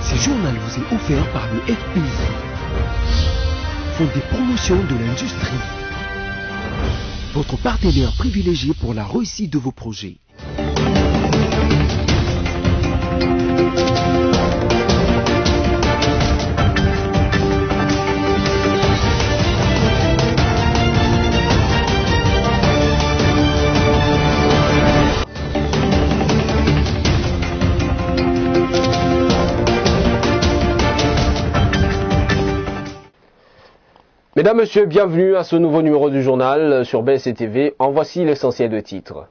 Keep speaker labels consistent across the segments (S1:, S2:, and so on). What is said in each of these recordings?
S1: Ce journal vous est offert par le FPI, Fonds de promotion de l'industrie, votre partenaire privilégié pour la réussite de vos projets.
S2: Mesdames, Messieurs, bienvenue à ce nouveau numéro du journal sur BSC-TV. En voici l'essentiel de titres.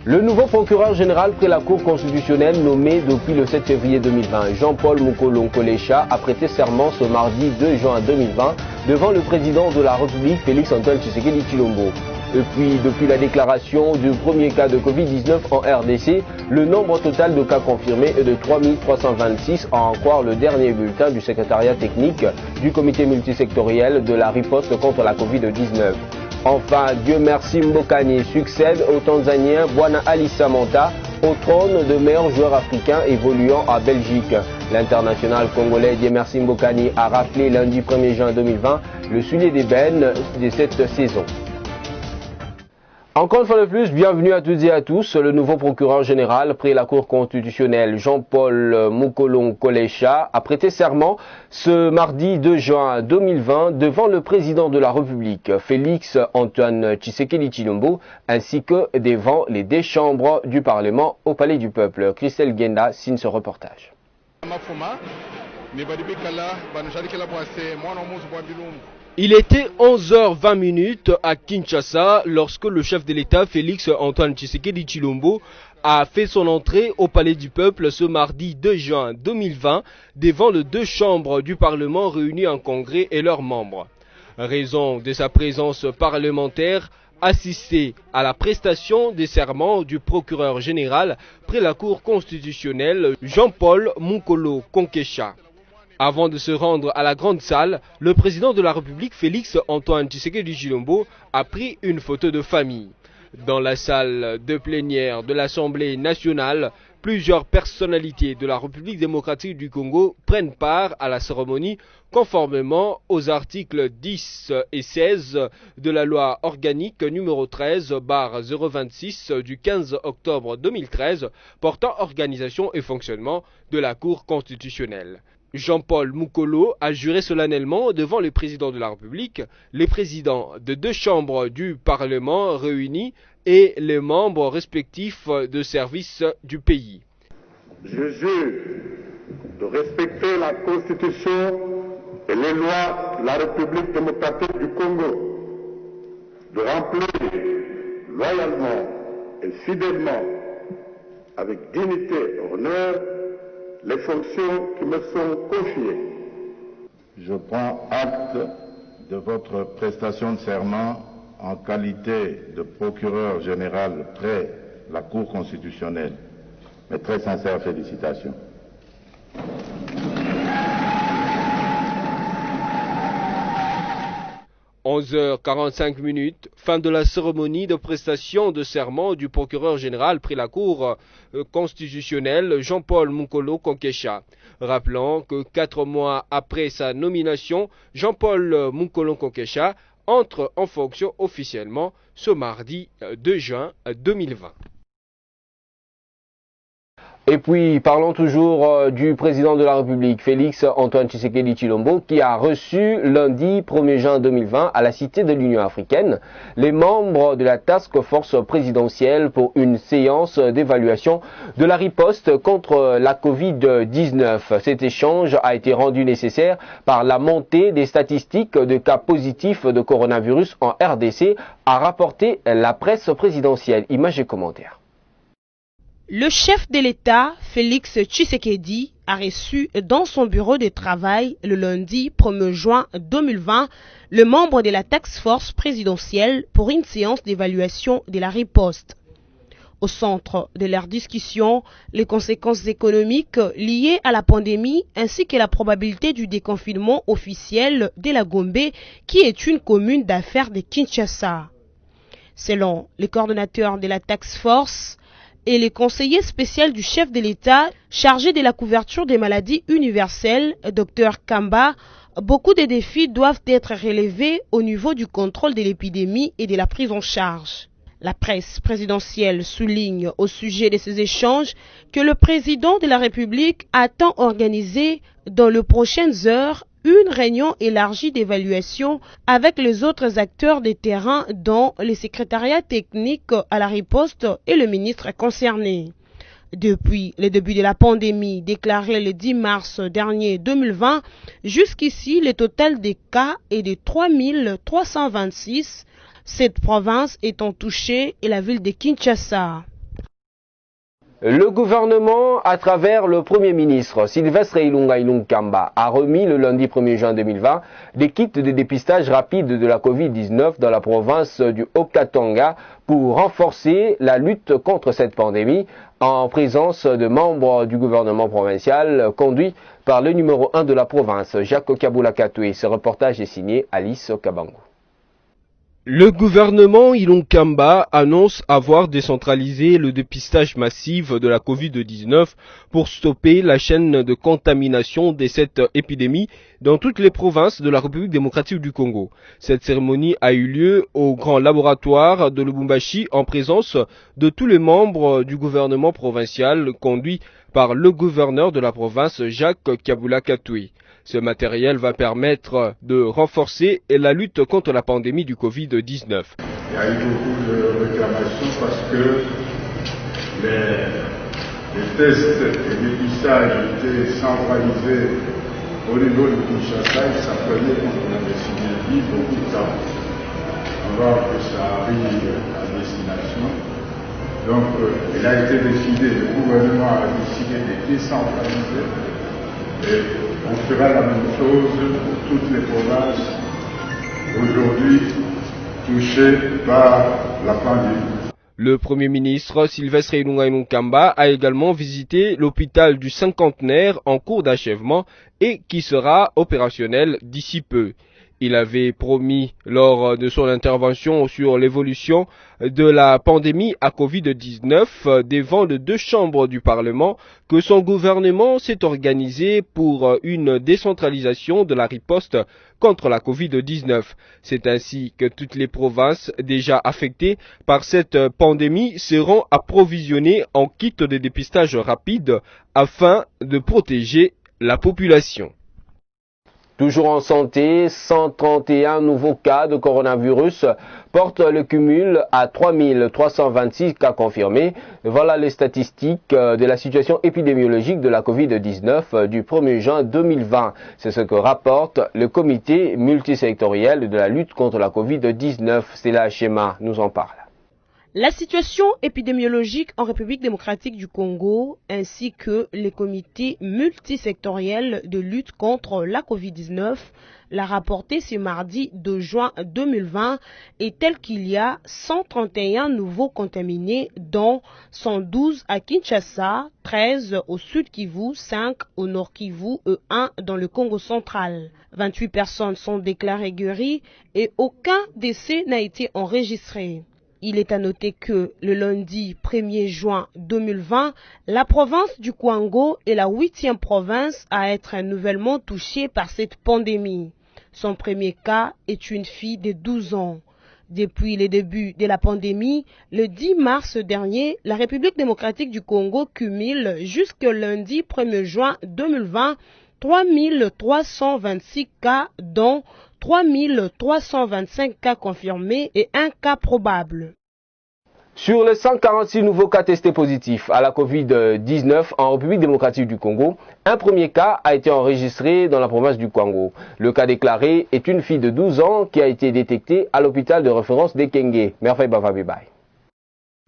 S2: Le nouveau procureur général près la Cour constitutionnelle nommé depuis le 7 février 2020, Jean-Paul Mukolo Nkolecha, a prêté serment ce mardi 2 juin 2020 devant le président de la République, Félix-Antoine Tshisekedi Tshilombo. Et puis, depuis la déclaration du premier cas de Covid-19 en RDC, le nombre total de cas confirmés est de 3326, à en croire le dernier bulletin du secrétariat technique du comité multisectoriel de la riposte contre la Covid-19. Enfin, Dieu merci Mbokani succède au Tanzanien Bwana Ali Samanta au trône de meilleur joueur africain évoluant à Belgique. L'international congolais Dieu merci Mbokani a rappelé lundi 1er juin 2020 le soulier d'ébène de cette saison. Encore une fois de plus, bienvenue à toutes et à tous. Le nouveau procureur général près la Cour constitutionnelle, Jean-Paul Mukolo Nkolecha, a prêté serment ce mardi 2 juin 2020 devant le président de la République, Félix-Antoine Tshisekedi Tshilombo, ainsi que devant les deux chambres du Parlement au Palais du Peuple. Christelle Genda signe ce reportage.
S3: Il était 11h20 à Kinshasa lorsque le chef de l'État Félix-Antoine Tshisekedi Tshilombo a fait son entrée au Palais du Peuple ce mardi 2 juin 2020 devant les deux chambres du Parlement réunies en congrès et leurs membres. Raison de sa présence parlementaire, assisté à la prestation des serments du procureur général près la Cour constitutionnelle Jean-Paul Mukolo Nkolecha. Avant de se rendre à la grande salle, le président de la République Félix-Antoine Tshisekedi Tshilombo a pris une photo de famille. Dans la salle de plénière de l'Assemblée nationale, plusieurs personnalités de la République démocratique du Congo prennent part à la cérémonie conformément aux articles 10 et 16 de la loi organique numéro 13/026 du 15 octobre 2013 portant organisation et fonctionnement de la Cour constitutionnelle. Jean-Paul Mukolo a juré solennellement devant le président de la République, les présidents de deux chambres du Parlement réunis et les membres respectifs de services du pays.
S4: Je jure de respecter la Constitution et les lois de la République démocratique du Congo, de remplir loyalement et fidèlement, avec dignité et honneur, les fonctions qui me sont confiées.
S5: Je prends acte de votre prestation de serment en qualité de procureur général près la Cour constitutionnelle. Mes très sincères félicitations. «
S3: 11h45, fin de la cérémonie de prestation de serment du procureur général près la Cour constitutionnelle Jean-Paul Mukolo Nkolecha. Rappelant que 4 mois après sa nomination, Jean-Paul Mukolo Nkolecha entre en fonction officiellement ce mardi 2 juin 2020.
S2: Et puis, parlons toujours du président de la République, Félix-Antoine Tshisekedi Tshilombo, qui a reçu lundi 1er juin 2020 à la Cité de l'Union africaine les membres de la task force présidentielle pour une séance d'évaluation de la riposte contre la Covid-19. Cet échange a été rendu nécessaire par la montée des statistiques de cas positifs de coronavirus en RDC, a rapporté la presse présidentielle. Images et commentaires.
S6: Le chef de l'État, Félix Tshisekedi, a reçu dans son bureau de travail le lundi 1er juin 2020 le membre de la task force présidentielle pour une séance d'évaluation de la riposte. Au centre de leur discussion, les conséquences économiques liées à la pandémie ainsi que la probabilité du déconfinement officiel de la Gombe, qui est une commune d'affaires de Kinshasa. Selon les coordonnateurs de la task force, et le conseiller spécial du chef de l'État chargé de la couverture des maladies universelles, Dr Kamba, beaucoup de défis doivent être relevés au niveau du contrôle de l'épidémie et de la prise en charge. La presse présidentielle souligne au sujet de ces échanges que le président de la République attend organiser dans les prochaines heures une réunion élargie d'évaluation avec les autres acteurs des terrains dont les secrétariats techniques à la riposte et le ministre concerné. Depuis le début de la pandémie déclarée le 10 mars dernier 2020, jusqu'ici le total des cas est de 3326, cette province étant touchée est la ville de Kinshasa.
S2: Le gouvernement, à travers le Premier ministre Sylvestre Ilunga Ilunkamba, a remis le lundi 1er juin 2020 des kits de dépistage rapide de la Covid-19 dans la province du Haut-Katanga pour renforcer la lutte contre cette pandémie en présence de membres du gouvernement provincial conduit par le numéro 1 de la province, Jacques Kabula Katoué. Ce reportage est signé Alice Kabango.
S3: Le gouvernement Ilunkamba annonce avoir décentralisé le dépistage massif de la Covid-19 pour stopper la chaîne de contamination de cette épidémie dans toutes les provinces de la République démocratique du Congo. Cette cérémonie a eu lieu au grand laboratoire de Lubumbashi en présence de tous les membres du gouvernement provincial conduit par le gouverneur de la province Jacques Kabula Katoué. Ce matériel va permettre de renforcer la lutte contre la pandémie du Covid-19.
S5: Il y a eu beaucoup de réclamations parce que les tests et dépistage étaient centralisés au niveau de Kinshasa et ça prenait, comme on a décidé, beaucoup de temps avant que ça arrive à destination. Donc il a été décidé, le gouvernement a décidé de décentraliser et on fera la même chose pour toutes les provinces aujourd'hui touchées par la pandémie.
S3: Le Premier ministre Sylvestre Ilunga Ilunkamba a également visité l'hôpital du Cinquantenaire en cours d'achèvement et qui sera opérationnel d'ici peu. Il avait promis lors de son intervention sur l'évolution de la pandémie à Covid-19 devant les deux chambres du Parlement que son gouvernement s'est organisé pour une décentralisation de la riposte contre la Covid-19. C'est ainsi que toutes les provinces déjà affectées par cette pandémie seront approvisionnées en kits de dépistage rapide afin de protéger la population.
S2: Toujours en santé, 131 nouveaux cas de coronavirus portent le cumul à 3326 cas confirmés. Voilà les statistiques de la situation épidémiologique de la Covid-19 du 1er juin 2020. C'est ce que rapporte le comité multisectoriel de la lutte contre la Covid-19. C'est la Schéma nous en parle.
S6: La situation épidémiologique en République démocratique du Congo ainsi que les comités multisectoriels de lutte contre la Covid-19 l'a rapporté ce mardi 2 juin 2020 est tel qu'il y a 131 nouveaux contaminés dont 112 à Kinshasa, 13 au Sud Kivu, 5 au Nord Kivu et 1 dans le Congo central. 28 personnes sont déclarées guéries et aucun décès n'a été enregistré. Il est à noter que le lundi 1er juin 2020, la province du Kwango est la 8e province à être nouvellement touchée par cette pandémie. Son premier cas est une fille de 12 ans. Depuis le début de la pandémie, le 10 mars dernier, la République démocratique du Congo cumule jusqu'au lundi 1er juin 2020 3326 cas dont 3325 cas confirmés et un cas probable.
S2: Sur les 146 nouveaux cas testés positifs à la Covid-19 en République démocratique du Congo, un premier cas a été enregistré dans la province du Kwango. Le cas déclaré est une fille de 12 ans qui a été détectée à l'hôpital de référence d'Ekenge. Merveille Bavabibaye.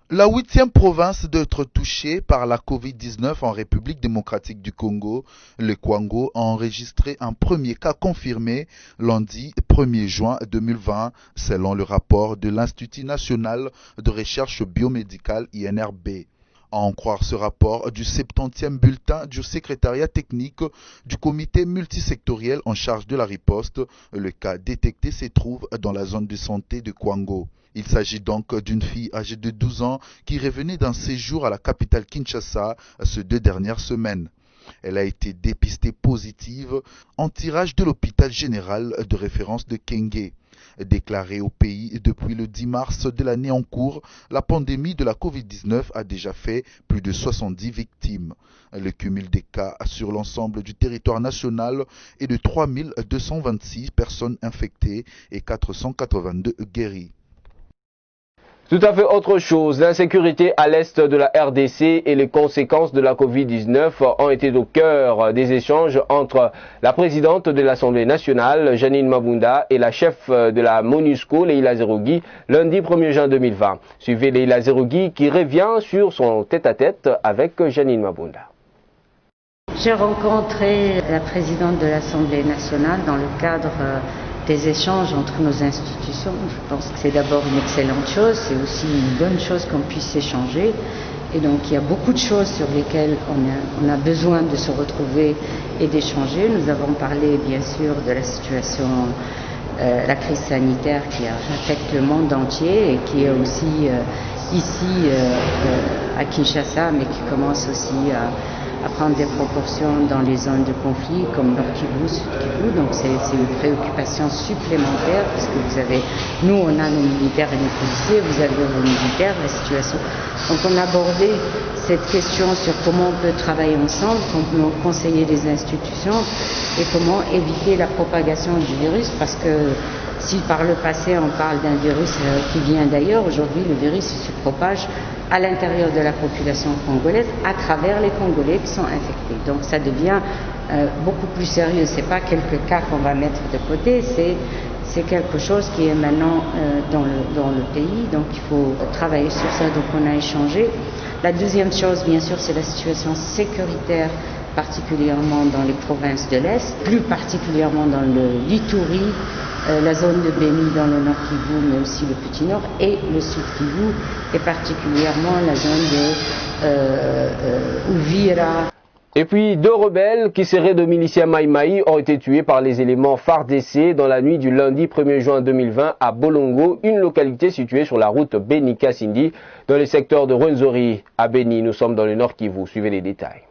S7: La 8e province d'être touchée par la Covid-19 en République démocratique du Congo, le Kwango a enregistré un premier cas confirmé lundi 1er juin 2020, selon le rapport de l'Institut national de recherche biomédicale INRB. À en croire ce rapport du 70e bulletin du secrétariat technique du comité multisectoriel en charge de la riposte, le cas détecté se trouve dans la zone de santé de Kwango. Il s'agit donc d'une fille âgée de 12 ans qui revenait d'un séjour à la capitale Kinshasa ces 2 dernières semaines. Elle a été dépistée positive en tirage de l'hôpital général de référence de Kenge. Déclarée au pays depuis le 10 mars de l'année en cours, la pandémie de la Covid-19 a déjà fait plus de 70 victimes. Le cumul des cas sur l'ensemble du territoire national est de 3226 personnes infectées et 482 guéries.
S2: Tout à fait autre chose, l'insécurité à l'est de la RDC et les conséquences de la Covid-19 ont été au cœur des échanges entre la présidente de l'Assemblée nationale, Janine Mabunda, et la chef de la MONUSCO, Leila Zerougui, lundi 1er juin 2020. Suivez Leila Zerougui qui revient sur son tête-à-tête avec Janine Mabunda.
S8: J'ai rencontré la présidente de l'Assemblée nationale dans le cadre des échanges entre nos institutions. Je pense que c'est d'abord une excellente chose, c'est aussi une bonne chose qu'on puisse échanger. Et donc il y a beaucoup de choses sur lesquelles on a besoin de se retrouver et d'échanger. Nous avons parlé bien sûr de la situation, la crise sanitaire qui affecte le monde entier et qui est aussi ici à Kinshasa, mais qui commence aussi à prendre des proportions dans les zones de conflit comme Nord Kivu, Sud Kivu. Donc c'est une préoccupation supplémentaire parce que vous avez, nous on a nos militaires et nos policiers, vous avez vos militaires, la situation. Donc on a abordé cette question sur comment on peut travailler ensemble, comment conseiller les institutions et comment éviter la propagation du virus, parce que si par le passé on parle d'un virus qui vient d'ailleurs, aujourd'hui le virus se propage à l'intérieur de la population congolaise, à travers les Congolais qui sont infectés. Donc ça devient beaucoup plus sérieux. C'est pas quelques cas qu'on va mettre de côté, c'est quelque chose qui est maintenant dans le pays. Donc il faut travailler sur ça. Donc on a échangé. La deuxième chose, bien sûr, c'est la situation sécuritaire, particulièrement dans les provinces de l'Est, plus particulièrement dans le Lituri, la zone de Béni dans le Nord Kivu, mais aussi le Petit Nord, et le Sud Kivu, et particulièrement la zone de Uvira.
S2: Et puis 2 rebelles qui seraient de miliciens Maïmaï ont été tués par les éléments FARDC dans la nuit du lundi 1er juin 2020 à Bolongo, une localité située sur la route Béni-Kassindi, dans les secteurs de Rwenzori à Béni. Nous sommes dans le Nord Kivu. Suivez les détails.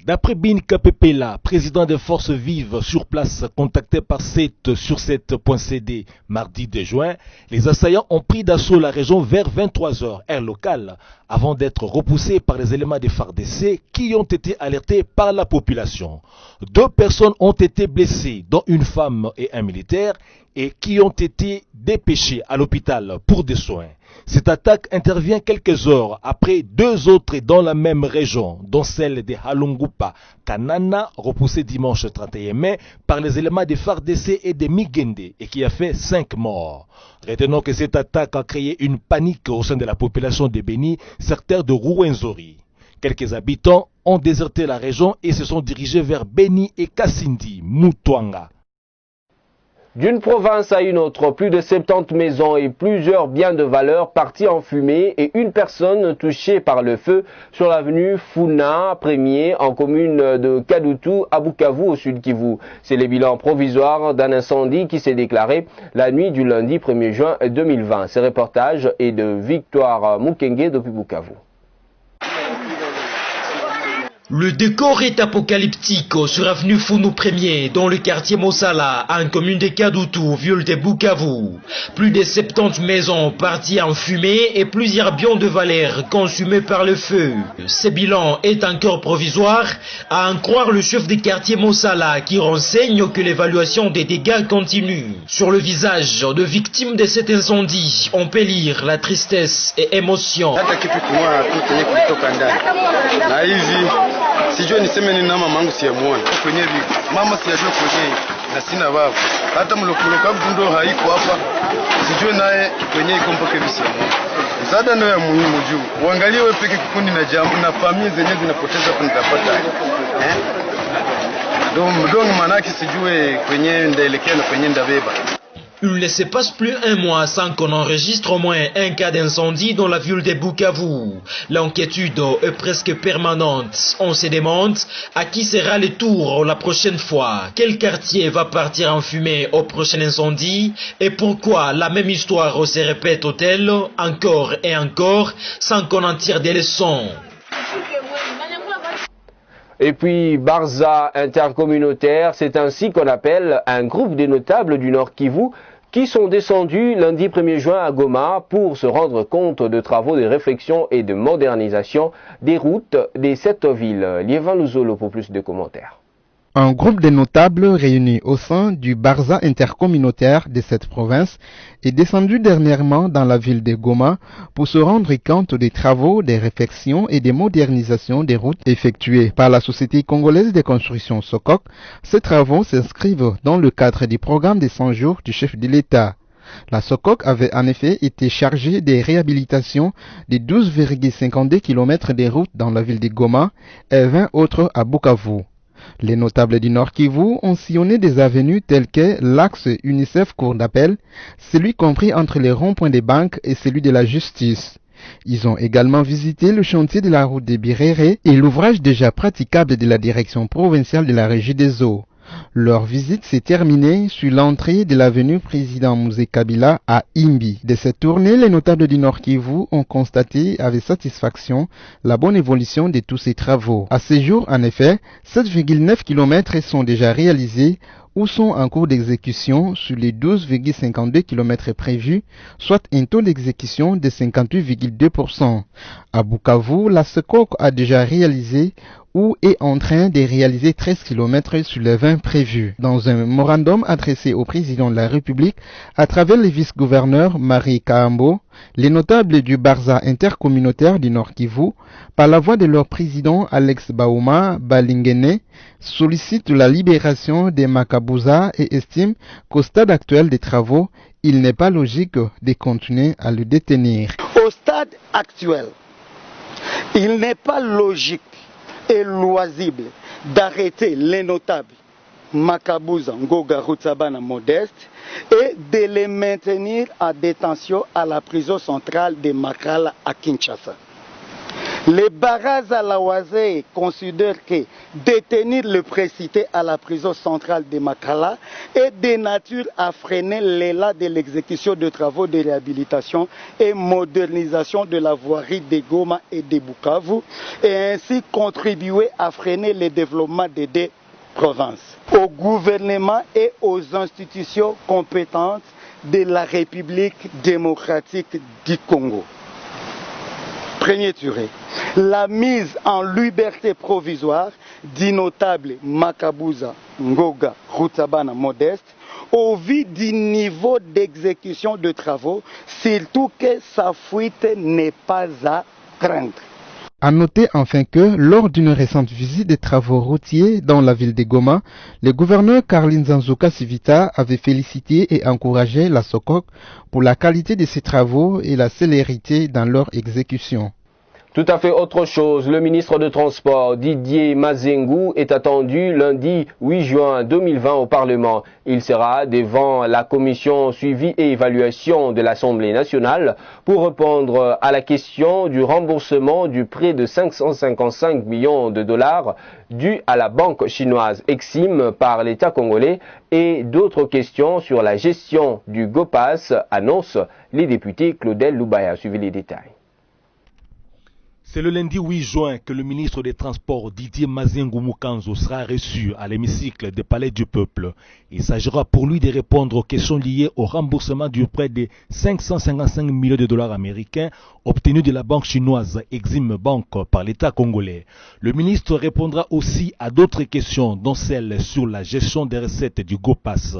S9: D'après Bin Kapepela, président des forces vives sur place, contacté par sur 7.cd mardi 2 juin, les assaillants ont pris d'assaut la région vers 23h, heure locale, avant d'être repoussés par les éléments des FARDC qui ont été alertés par la population. 2 personnes ont été blessées, dont une femme et un militaire, et qui ont été dépêchés à l'hôpital pour des soins. Cette attaque intervient quelques heures après 2 autres dans la même région, dont celle de Halungupa, Kanana, repoussée dimanche 31 mai par les éléments des FARDC et des Migende, et qui a fait 5 morts. Retenons que cette attaque a créé une panique au sein de la population de Béni, secteur de Rwenzori. Quelques habitants ont déserté la région et se sont dirigés vers Béni et Kassindi, Mutwanga.
S2: D'une province à une autre, plus de 70 maisons et plusieurs biens de valeur partis en fumée et une personne touchée par le feu sur l'avenue Funa Premier en commune de Kadutu à Bukavu au sud Kivu. C'est le bilan provisoire d'un incendie qui s'est déclaré la nuit du lundi 1er juin 2020. Ce reportage est de Victoire Mukenge depuis Bukavu.
S10: Le décor est apocalyptique sur avenue Funu Premier, dans le quartier Mosala, en commune de Kadutu, ville de Bukavu. Plus de 70 maisons parties en fumée et plusieurs biens de valeur consumés par le feu. Ce bilan est encore provisoire, à en croire le chef de quartier Mosala, qui renseigne que l'évaluation des dégâts continue. Sur le visage de victimes de cet incendie, on peut lire la tristesse et émotion.
S11: Sijue niseme nini na mamangu siyamuona kwenye mama siyajua kwenye na sina baba hata mlokoloka mtundo haiko hapa sijue naye kwenye iko mpaka hivi siyamuona. Msaada ndio ya muhimu juu uangalie wewe peke kikundi na jambo na familia zenyewe zinapoteza kunitapata ndio manake sijue kwenye ndaelekea na kwenye ndabeba.
S10: Il ne se passe plus un mois sans qu'on enregistre au moins un cas d'incendie dans la ville de Bukavu. L'inquiétude est presque permanente. On se demande à qui sera le tour la prochaine fois, quel quartier va partir en fumée au prochain incendie et pourquoi la même histoire se répète-t-elle encore et encore sans qu'on en tire des leçons.
S2: Et puis Barza intercommunautaire, c'est ainsi qu'on appelle un groupe de notables du Nord Kivu qui sont descendus lundi 1er juin à Goma pour se rendre compte de travaux de réflexion et de modernisation des routes des 7 villes. Liévin Luzolo pour plus de commentaires.
S12: Un groupe de notables réunis au sein du Barza intercommunautaire de cette province est descendu dernièrement dans la ville de Goma pour se rendre compte des travaux, des réfections et des modernisations des routes effectuées par la Société congolaise de construction SOCOC. Ces travaux s'inscrivent dans le cadre du programme des 100 jours du chef de l'État. La SOCOC avait en effet été chargée des réhabilitations de 12,52 km des routes dans la ville de Goma et 20 autres à Bukavu. Les notables du Nord Kivu ont sillonné des avenues telles que l'axe UNICEF Cour d'appel, celui compris entre les ronds-points des banques et celui de la justice. Ils ont également visité le chantier de la route de Birere et l'ouvrage déjà praticable de la direction provinciale de la Régie des eaux. Leur visite s'est terminée sur l'entrée de l'avenue Président Mouzé Kabila à Imbi. De cette tournée, les notables du Nord Kivu ont constaté avec satisfaction la bonne évolution de tous ces travaux. À ce jour, en effet, 7,9 km sont déjà réalisés ou sont en cours d'exécution sur les 12,52 km prévus, soit un taux d'exécution de 58,2%. À Bukavu, la SOCOC a déjà réalisé ou est en train de réaliser 13 km sur les 20 prévus. Dans un mémorandum adressé au président de la République à travers le vice-gouverneur Marie Kaambo, les notables du Barza intercommunautaire du Nord Kivu, par la voix de leur président Alex Bauma Balingene, sollicitent la libération des Makabuza et estiment qu'au stade actuel des travaux, il n'est pas logique de continuer à le détenir.
S13: Au stade actuel, il n'est pas logique et loisible d'arrêter les notables Makabuza, Ngoga, Rutsabana, Modeste et de les maintenir en détention à la prison centrale de Makala à Kinshasa. Les Baraza Lawazé considèrent que détenir le précité à la prison centrale de Makala est de nature à freiner l'élan de l'exécution de travaux de réhabilitation et modernisation de la voirie de Goma et de Bukavu et ainsi contribuer à freiner le développement des deux provinces. Au gouvernement et aux institutions compétentes de la République démocratique du Congo. Premier tiré, la mise en liberté provisoire du notable Makabuza, Ngoga, Rutsabana, Modeste, au vu du niveau d'exécution de travaux, surtout que sa fuite n'est pas à craindre.
S12: À noter enfin que, lors d'une récente visite des travaux routiers dans la ville de Goma, le gouverneur Karlin Zanzuka Sivita avait félicité et encouragé la SOCOC pour la qualité de ses travaux et la célérité dans leur exécution.
S2: Tout à fait autre chose, le ministre de Transport Didier Mazengu est attendu lundi 8 juin 2020 au Parlement. Il sera devant la commission suivi et évaluation de l'Assemblée nationale pour répondre à la question du remboursement du prêt de 555 millions de dollars dû à la banque chinoise Exim par l'État congolais et d'autres questions sur la gestion du GOPAS, annonce les députés Claudel Loubaya. Suivez les détails.
S9: C'est le lundi 8 juin que le ministre des Transports Didier Mazengu Mukanzo sera reçu à l'hémicycle des Palais du Peuple. Il s'agira pour lui de répondre aux questions liées au remboursement du prêt de 555 millions de dollars américains obtenu de la banque chinoise Exim Bank par l'État congolais. Le ministre répondra aussi à d'autres questions, dont celle sur la gestion des recettes du GOPAS.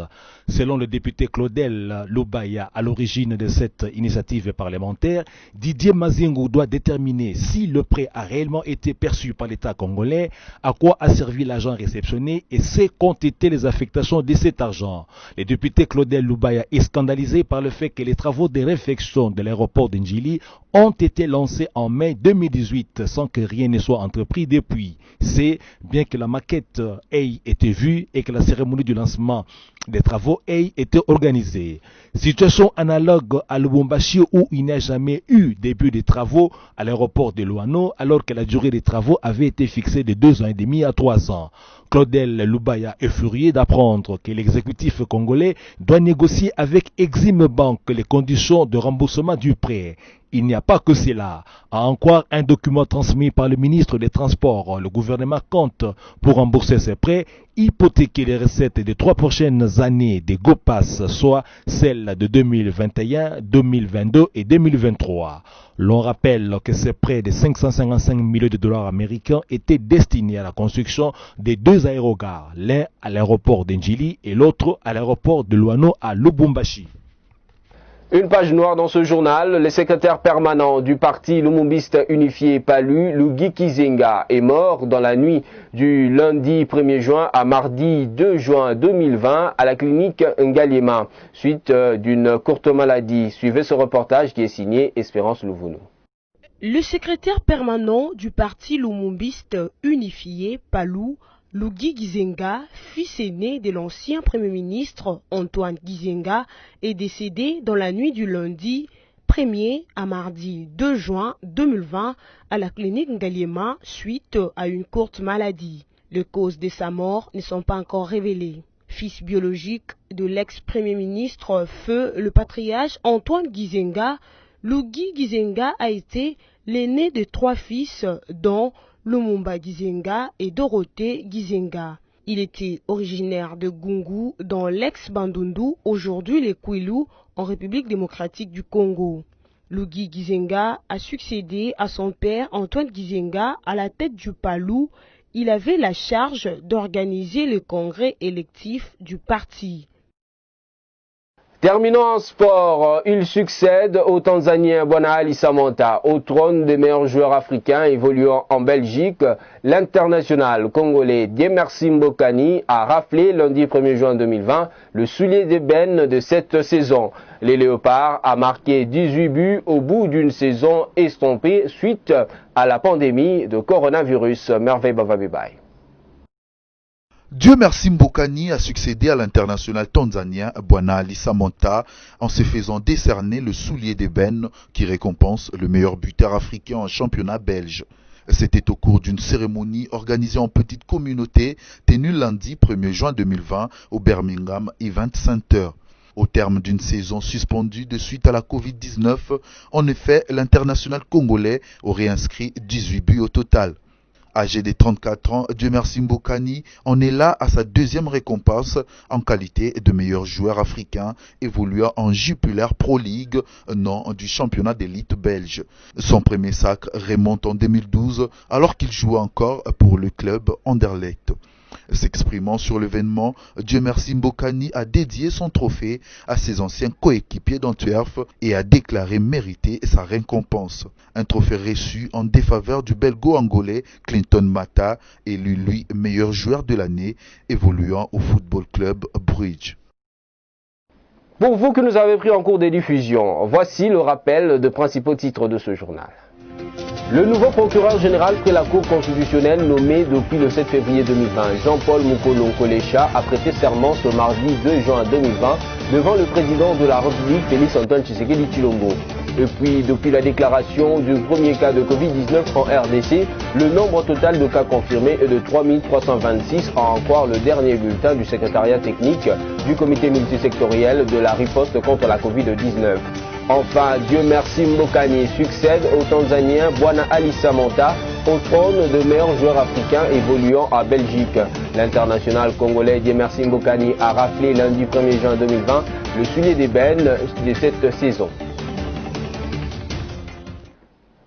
S9: Selon le député Claudel Loubaya, à l'origine de cette initiative parlementaire, Didier Mazengu doit déterminer si le prêt a réellement été perçu par l'État congolais, à quoi a servi l'argent réceptionné et c'est qu'ont été les affectations de cet argent. Le député Claudel Loubaya est scandalisé par le fait que les travaux de réfection de l'aéroport d'Ndjili ont été lancés en mai 2018 sans que rien ne soit entrepris depuis. C'est bien que la maquette ait été vue et que la cérémonie du lancement des travaux ait été organisée. Situation analogue à Lubumbashi où il n'y a jamais eu début des travaux à l'aéroport de Luano alors que la durée des travaux avait été fixée de 2 ans et demi à 3 ans. Claudel Lubaya est furieux d'apprendre que l'exécutif congolais doit négocier avec Exim Bank les conditions de remboursement du prêt. Il n'y a pas que cela. À en croire un document transmis par le ministre des Transports, le gouvernement compte, pour rembourser ses prêts, hypothéquer les recettes des 3 prochaines années des GOPAS, soit celles de 2021, 2022 et 2023. L'on rappelle que ces prêts de 555 millions de dollars américains étaient destinés à la construction des 2 aérogares, l'un à l'aéroport d'Njili et l'autre à l'aéroport de Luano à Lubumbashi.
S2: Une page noire dans ce journal, le secrétaire permanent du parti lumumbiste unifié PALU, Lugi Kizenga, est mort dans la nuit du lundi 1er juin à mardi 2 juin 2020 à la clinique Ngaliema, suite d'une courte maladie. Suivez ce reportage qui est signé Espérance Louvounou.
S6: Le secrétaire permanent du parti lumumbiste unifié PALU, Lugi Kizenga, fils aîné de l'ancien Premier ministre Antoine Kizenga, est décédé dans la nuit du lundi 1er à mardi 2 juin 2020 à la clinique Ngaliema suite à une courte maladie. Les causes de sa mort ne sont pas encore révélées. Fils biologique de l'ex-Premier ministre feu le patriarche Antoine Kizenga, Lugi Kizenga a été l'aîné de 3 fils dont Lumumba Kizenga et Dorothée Kizenga. Il était originaire de Gungu dans l'ex-Bandundu, aujourd'hui les Kwilu, en République démocratique du Congo. Lugi Kizenga a succédé à son père Antoine Kizenga à la tête du PALU. Il avait la charge d'organiser le congrès électif du parti.
S2: Terminons en sport, il succède au Tanzanien Bwana Ali Samanta au trône des meilleurs joueurs africains évoluant en Belgique. L'international congolais Diemersi Mbokani a raflé lundi 1er juin 2020 le soulier d'ébène de cette saison. Les Léopards a marqué 18 buts au bout d'une saison estompée suite à la pandémie de coronavirus. Merveille Bavabibay.
S7: Diemersi Mbokani a succédé à l'international tanzanien Bwana Ali Samanta en se faisant décerner le soulier d'ébène qui récompense le meilleur buteur africain en championnat belge. C'était au cours d'une cérémonie organisée en petite communauté tenue lundi 1er juin 2020 au Birmingham Event Center. Au terme d'une saison suspendue de suite à la Covid-19, en effet, l'international congolais aurait inscrit 18 buts au total. Âgé de 34 ans, Diemersi Mbokani en est là à sa 2e récompense en qualité de meilleur joueur africain évoluant en Jupiler Pro League, nom du championnat d'élite belge. Son premier sacre remonte en 2012 alors qu'il jouait encore pour le club Anderlecht. S'exprimant sur l'événement, Diemersi Mbokani a dédié son trophée à ses anciens coéquipiers d'Antwerp et a déclaré mériter sa récompense. Un trophée reçu en défaveur du belgo-angolais Clinton Mata, élu lui meilleur joueur de l'année, évoluant au Football Club Brugge.
S2: Pour vous que nous avez pris en cours de diffusion, voici le rappel de principaux titres de ce journal. Le nouveau procureur général près la Cour constitutionnelle nommé depuis le 7 février 2020, Jean-Paul Mukolo Nkolecha, a prêté serment ce mardi 2 juin 2020 devant le président de la République, Félix Antoine Tshisekedi Tshilombo. Et puis, depuis la déclaration du premier cas de Covid-19 en RDC, le nombre total de cas confirmés est de 3326, à en croire le dernier bulletin du secrétariat technique du comité multisectoriel de la riposte contre la Covid-19. Enfin, Diemersi Mbokani succède au Tanzanien Bwana Ali Samanta au trône de meilleur joueur africain évoluant à Belgique. L'international congolais Diemersi Mbokani a raflé lundi 1er juin 2020 le soulier d'ébène de cette saison.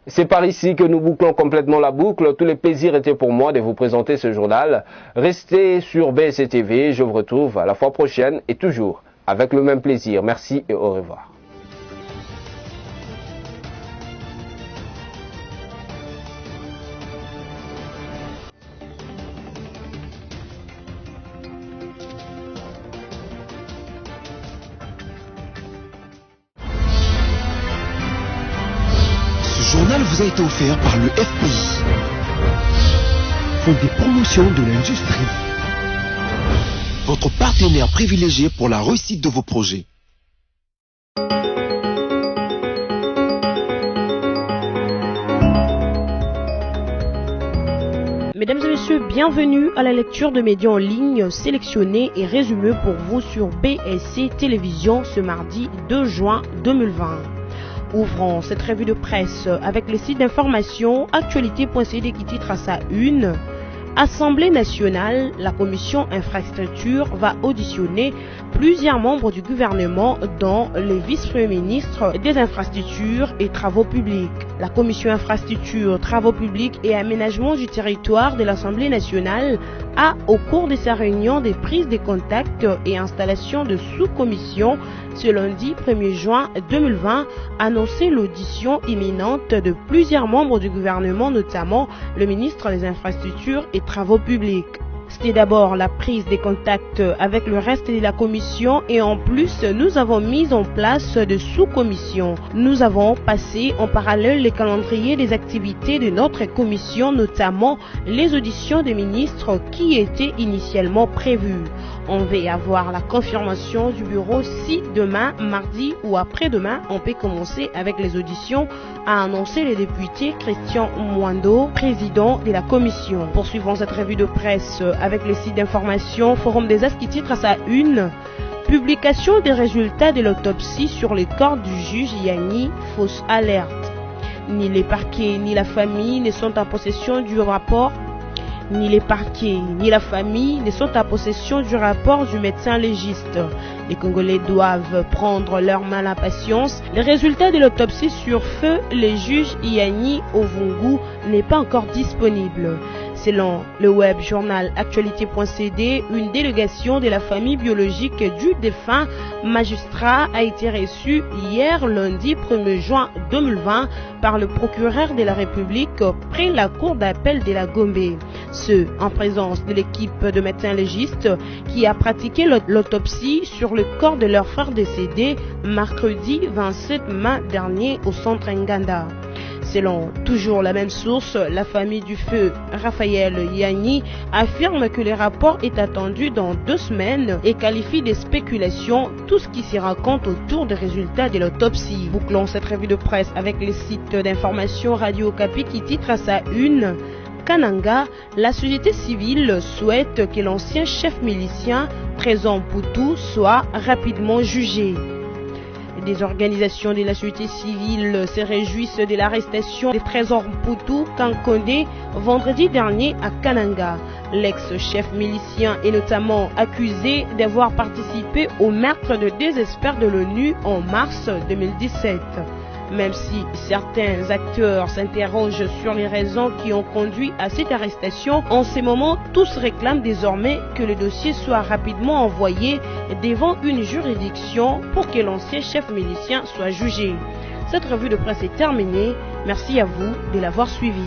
S2: C'est par ici que nous bouclons complètement la boucle. Tous les plaisirs étaient pour moi de vous présenter ce journal. Restez sur BSTV, je vous retrouve à la fois prochaine et toujours avec le même plaisir. Merci et au revoir.
S1: vous a été offert par le FPI, Fonds des promotions de l'industrie, votre partenaire privilégié pour la réussite de vos projets.
S6: Mesdames et messieurs, bienvenue à la lecture de médias en ligne sélectionnés et résumés pour vous sur BSC Télévision ce mardi 2 juin 2020. Ouvrons cette revue de presse avec les sites d'information actualité.cd qui titre à sa une. Assemblée nationale, la commission infrastructure va auditionner plusieurs membres du gouvernement dont les vice-premiers ministres des infrastructures et travaux publics. La commission infrastructure, travaux publics et aménagement du territoire de l'Assemblée nationale a, au cours de sa réunion des prises de contact et installation de sous-commissions ce lundi 1er juin 2020, annoncé l'audition imminente de plusieurs membres du gouvernement, notamment le ministre des infrastructures et travaux publics. C'était d'abord la prise des contacts avec le reste de la commission et en plus, nous avons mis en place de sous-commissions. Nous avons passé en parallèle les calendriers des activités de notre commission, notamment les auditions des ministres qui étaient initialement prévues. On va avoir la confirmation du bureau si demain, mardi ou après-demain, on peut commencer avec les auditions, a annoncé le député Christian Mwando, président de la commission. Poursuivons cette revue de presse avec le site d'information Forum des As qui titre à sa une. Publication des résultats de l'autopsie sur le corps du juge Yanni, fausse alerte. Ni les parquets ni la famille ne sont en possession du rapport. Ni les parquets ni la famille ne sont en possession du rapport du médecin légiste. Les Congolais doivent prendre leur mal à patience. Le résultat de l'autopsie sur feu le juge Yanni Ovungu n'est pas encore disponible. Selon le web journal actualité.cd, une délégation de la famille biologique du défunt magistrat a été reçue hier lundi 1er juin 2020 par le procureur de la République près la cour d'appel de la Gombe. Ce en présence de l'équipe de médecins légistes qui a pratiqué l'autopsie sur le corps de leur frère décédé mercredi 27 mai dernier au centre Nganda. Selon toujours la même source, la famille du feu Raphaël Yanni affirme que le rapport est attendu dans 2 semaines et qualifie de spéculation tout ce qui s'y raconte autour des résultats de l'autopsie. Bouclons cette revue de presse avec les sites d'information Radio Okapi qui titre à sa une. Kananga, la société civile souhaite que l'ancien chef milicien Trésor Mputu soit rapidement jugé. Des organisations de la société civile se réjouissent de l'arrestation de Trésor Mputu Kankonde vendredi dernier à Kananga. L'ex-chef milicien est notamment accusé d'avoir participé au meurtre de 2 experts de l'ONU en mars 2017. Même si certains acteurs s'interrogent sur les raisons qui ont conduit à cette arrestation, en ce moment, tous réclament désormais que le dossier soit rapidement envoyé devant une juridiction pour que l'ancien chef milicien soit jugé. Cette revue de presse est terminée. Merci à vous de l'avoir suivi.